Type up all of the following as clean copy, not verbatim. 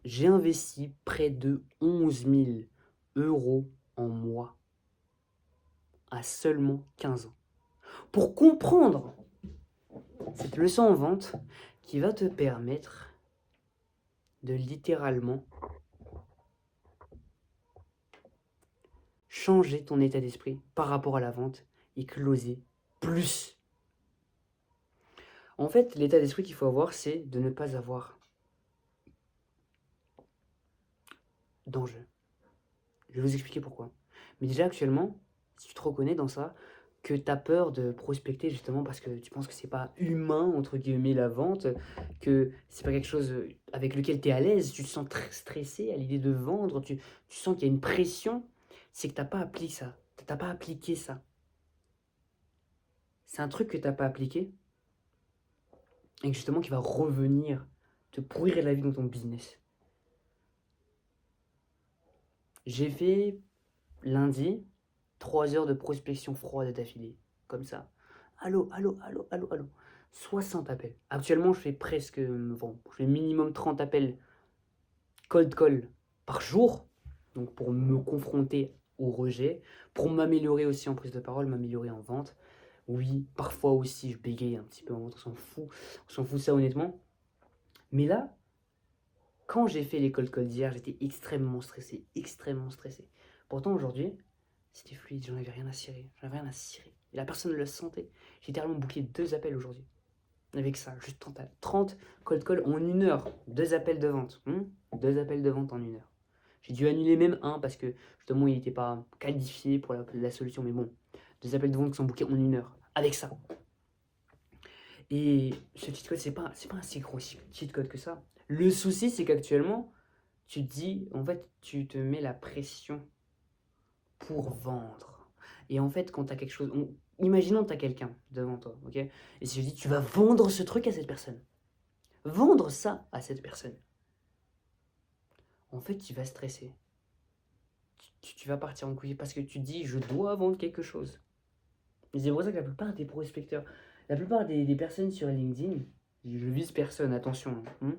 J'ai investi près de 11 000 euros en moi à seulement 15 ans. Pour comprendre cette leçon en vente qui va te permettre de littéralement changer ton état d'esprit par rapport à la vente et closer plus. En fait, l'état d'esprit qu'il faut avoir, c'est de ne pas avoir d'enjeu. Je vais vous expliquer pourquoi. Mais déjà, actuellement, si tu te reconnais dans ça, que tu as peur de prospecter justement parce que tu penses que c'est pas humain, entre guillemets, la vente, que c'est pas quelque chose avec lequel tu es à l'aise, tu te sens très stressé à l'idée de vendre, tu sens qu'il y a une pression, c'est que tu n'as pas appliqué ça. T'as pas appliqué ça. C'est un truc que tu n'as pas appliqué et justement qui va revenir te pourrir la vie dans ton business. J'ai fait lundi 3 heures de prospection froide d'affilée, comme ça. Allô, allô, allô, allô, allô. 60 appels. Actuellement, je fais presque, bon, je fais minimum 30 appels cold call par jour. Donc pour me confronter au rejet, pour m'améliorer aussi en prise de parole, m'améliorer en vente. Oui, parfois aussi je bégaye un petit peu en vente, on s'en fout ça honnêtement. Mais là, quand j'ai fait les cold calls d'hier, j'étais extrêmement stressé, extrêmement stressé. Pourtant aujourd'hui, c'était fluide, j'en avais rien à cirer, j'en avais rien à cirer. Et la personne le sentait. J'ai littéralement bouclé 2 appels aujourd'hui. Avec ça, juste 30 cold calls en 1 heure. 2 appels de vente. 2 appels de vente en 1 heure. J'ai dû annuler même un parce que justement il n'était pas qualifié pour la solution. Mais bon, 2 appels de vente qui sont bouqués en 1 heure. Avec ça. Et ce cheat code, c'est pas un si gros cheat code que ça. Le souci, c'est qu'actuellement, tu te dis, en fait, tu te mets la pression pour vendre. Et en fait, quand tu as quelque chose, imaginons que tu as quelqu'un devant toi, ok? Et si je dis, tu vas vendre ce truc à cette personne, vendre ça à cette personne, en fait, tu vas stresser. Tu vas partir en couille parce que tu te dis, je dois vendre quelque chose. Et c'est pour ça que la plupart des prospecteurs, la plupart des personnes sur LinkedIn, je vise personne, attention, hein.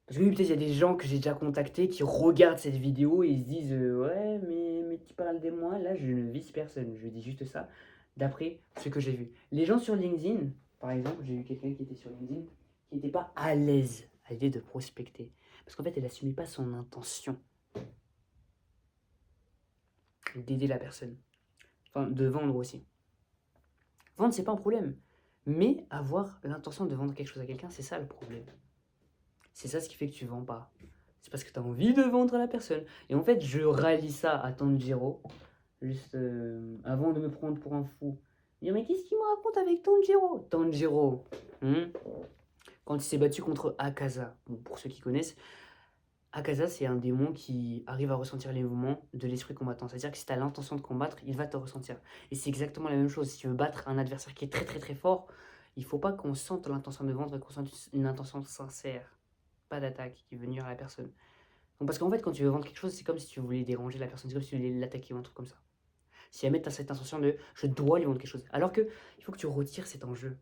Parce que oui, peut-être il y a des gens que j'ai déjà contactés qui regardent cette vidéo et ils se disent ouais, mais tu parles de moi, là je ne vise personne, je dis juste ça d'après ce que j'ai vu. Les gens sur LinkedIn, par exemple, j'ai eu quelqu'un qui était sur LinkedIn qui n'était pas à l'aise à l'idée de prospecter. Parce qu'en fait, elle n'assumait pas son intention d'aider la personne. Enfin, de vendre aussi. Vendre, c'est pas un problème. Mais avoir l'intention de vendre quelque chose à quelqu'un, c'est ça le problème. C'est ça ce qui fait que tu vends pas. C'est parce que tu as envie de vendre à la personne. Et en fait, je rallie ça à Tanjiro, juste avant de me prendre pour un fou. Dire, mais qu'est-ce qu'il me raconte avec Tanjiro? Tanjiro, quand il s'est battu contre Akaza, bon, pour ceux qui connaissent, Akaza, c'est un démon qui arrive à ressentir les mouvements de l'esprit combattant. C'est-à-dire que si tu as l'intention de combattre, il va te ressentir. Et c'est exactement la même chose. Si tu veux battre un adversaire qui est très très très fort, il faut pas qu'on sente l'intention de vendre et qu'on sente une intention sincère. Pas d'attaque qui veut nuire à la personne. Donc parce qu'en fait, quand tu veux vendre quelque chose, c'est comme si tu voulais déranger la personne, c'est comme si tu voulais l'attaquer ou un truc comme ça. Si jamais tu as cette intention de je dois lui vendre quelque chose, alors que il faut que tu retires cet enjeu.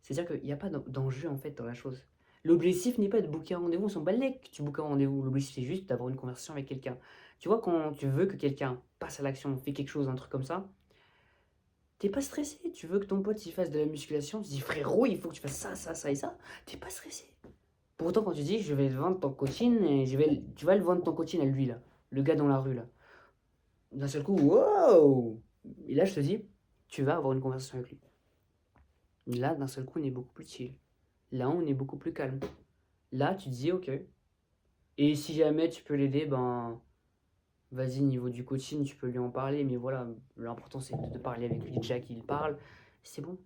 C'est-à-dire qu'il n'y a pas d'enjeu en fait dans la chose. L'objectif n'est pas de booker un rendez-vous, on s'en bat les que tu bookes un rendez-vous. L'objectif c'est juste d'avoir une conversation avec quelqu'un. Tu vois, quand tu veux que quelqu'un passe à l'action, fait quelque chose, un truc comme ça, t'es pas stressé. Tu veux que ton pote il fasse de la musculation, tu dis frérot, il faut que tu fasses ça, ça, ça et ça. T'es pas stressé. Pourtant, quand tu dis je vais vendre ton coaching, et tu vas le vendre ton coaching à lui là, le gars dans la rue là. D'un seul coup, wow! Et là, je te dis, tu vas avoir une conversation avec lui. Là, d'un seul coup, on est beaucoup plus chill. Là, on est beaucoup plus calme. Là, tu te dis, ok. Et si jamais tu peux l'aider, ben, vas-y, niveau du coaching, tu peux lui en parler. Mais voilà, l'important, c'est de parler avec lui déjà qu'il parle. C'est bon.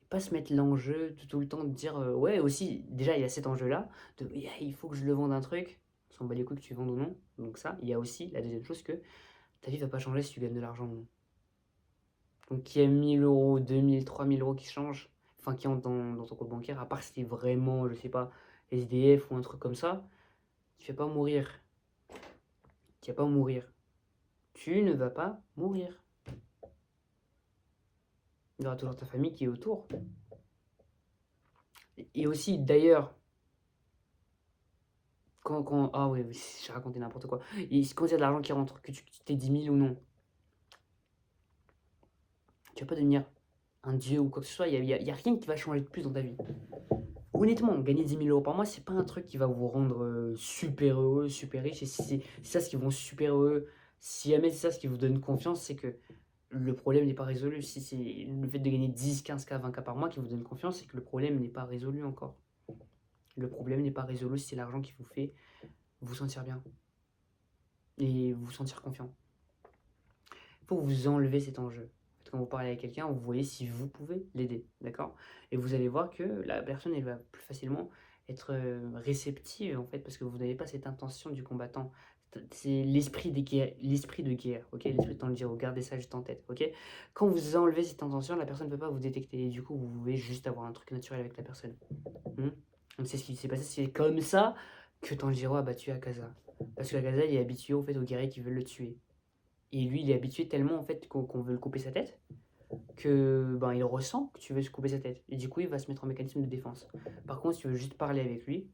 Pas se mettre l'enjeu tout le temps de dire, ouais, aussi, déjà, il y a cet enjeu-là, de, yeah, il faut que je le vende un truc. On s'en bat les couilles que tu vendes ou non. Donc ça, il y a aussi la deuxième chose que ta vie va pas changer si tu gagnes de l'argent ou non. Donc qu'il y ait 1000 euros, 2000, 3000 euros qui changent, enfin qui entrent dans ton compte bancaire, à part si t'es vraiment, je sais pas, SDF ou un truc comme ça, tu vas pas mourir. Tu vas pas mourir. Tu ne vas pas mourir. Il y aura toujours ta famille qui est autour. Et aussi, d'ailleurs, Ah ouais, oui, j'ai raconté n'importe quoi. Et quand il y a de l'argent qui rentre, que tu t'aies 10 000 ou non, tu vas pas devenir un dieu ou quoi que ce soit. Il y a rien qui va changer de plus dans ta vie. Honnêtement, gagner 10 000 € par mois, c'est pas un truc qui va vous rendre super heureux, super riche. Et si c'est ça ce qui vous rend super heureux, si jamais c'est ça ce qui vous donne confiance, c'est que le problème n'est pas résolu. Si c'est le fait de gagner 10, 15K, 20K par mois qui vous donne confiance, c'est que le problème n'est pas résolu encore. Le problème n'est pas résolu si c'est l'argent qui vous fait vous sentir bien et vous sentir confiant. Il faut vous enlever cet enjeu. Quand vous parlez avec quelqu'un, vous voyez si vous pouvez l'aider, d'accord? Et vous allez voir que la personne, elle va plus facilement être réceptive, en fait, parce que vous n'avez pas cette intention du combattant. C'est l'esprit de guerre, ok? L'esprit de Tanjiro, gardez ça juste en tête, ok? Quand vous enlevez cette intention, la personne ne peut pas vous détecter, et du coup, vous pouvez juste avoir un truc naturel avec la personne. Donc c'est ce qui s'est passé, c'est comme ça que Tanjiro a battu Akaza. Parce que Akaza, il est habitué, au fait, aux guerriers qui veulent le tuer. Et lui, il est habitué tellement en fait qu'on veut le couper sa tête que ben, il ressent que tu veux se couper sa tête. Et du coup, il va se mettre en mécanisme de défense. Par contre, si tu veux juste parler avec lui,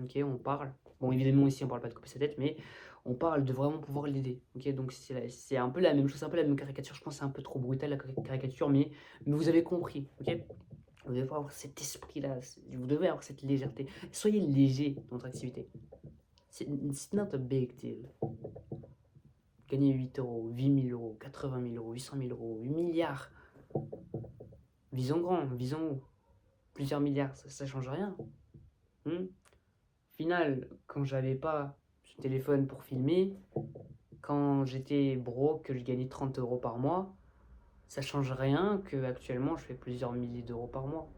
ok, on parle. Bon, évidemment, ici, on parle pas de couper sa tête, mais on parle de vraiment pouvoir l'aider. Ok, donc c'est un peu la même chose, c'est un peu la même caricature. Je pense que c'est un peu trop brutal la caricature, mais vous avez compris. Ok, vous devez avoir cet esprit-là, vous devez avoir cette légèreté. Soyez léger dans votre activité. It's not a big deal. Gagner 8 €, 8 000 €, 80 000 €, 800 000 €, 8 milliards. Visons grand, visons haut. Plusieurs milliards, ça change rien. Au final, quand j'avais pas ce téléphone pour filmer, quand j'étais broke, que je gagnais 30 € par mois, ça change rien que actuellement je fais plusieurs milliers d'euros par mois.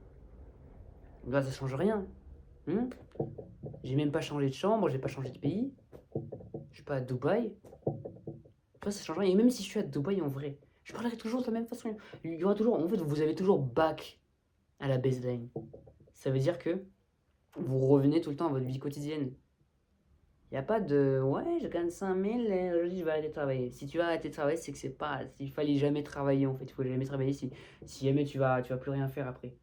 Là, ça change rien. J'ai même pas changé de chambre, j'ai pas changé de pays. Je suis pas à Dubaï. Toi, ça change rien. Et même si je suis à Dubaï en vrai, je parlerai toujours de la même façon. Il y aura toujours, en fait, vous avez toujours back à la baseline. Ça veut dire que vous revenez tout le temps à votre vie quotidienne. Il n'y a pas de ouais, je gagne 5000 et aujourd'hui je vais arrêter de travailler. Si tu vas arrêter de travailler, c'est que c'est pas. Il fallait jamais travailler en fait. Il faut jamais travailler si jamais tu vas plus rien faire après.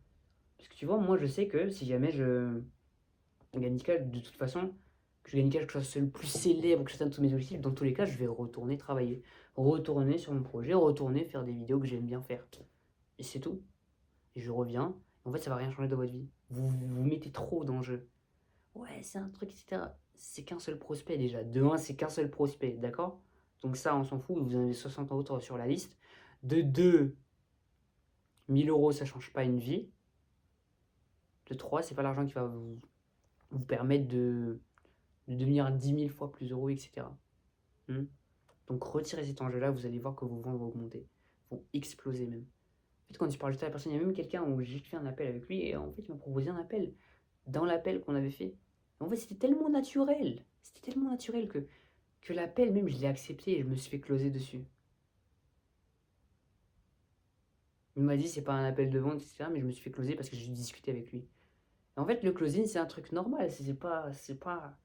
Parce que tu vois, moi je sais que si jamais je gagne cash de toute façon, que je gagne cash, que je sois le plus célèbre, que j'atteins tous mes objectifs, dans tous les cas, je vais retourner travailler. Retourner sur mon projet, retourner faire des vidéos que j'aime bien faire. Et c'est tout. Et je reviens. En fait, ça va rien changer dans votre vie. Vous mettez trop d'enjeux. Ouais, c'est un truc, etc. C'est qu'un seul prospect déjà. De 1, c'est qu'un seul prospect, d'accord? Donc ça, on s'en fout, vous en avez 60 autres sur la liste. De 2, 1 000 €, ça change pas une vie. De 3, c'est pas l'argent qui va vous permettre de devenir 10 000 fois plus heureux, etc. Donc retirez cet enjeu-là, vous allez voir que vos ventes vont augmenter. Vont exploser même. En fait, quand tu parles juste à la personne, il y a même quelqu'un où j'ai juste fait un appel avec lui et en fait, il m'a proposé un appel. Dans l'appel qu'on avait fait. En fait, c'était tellement naturel. C'était tellement naturel que l'appel, même, je l'ai accepté et je me suis fait closer dessus. Il m'a dit, c'est pas un appel de vente, etc. Mais je me suis fait closer parce que j'ai discuté avec lui. Et en fait, le closing, c'est un truc normal. C'est pas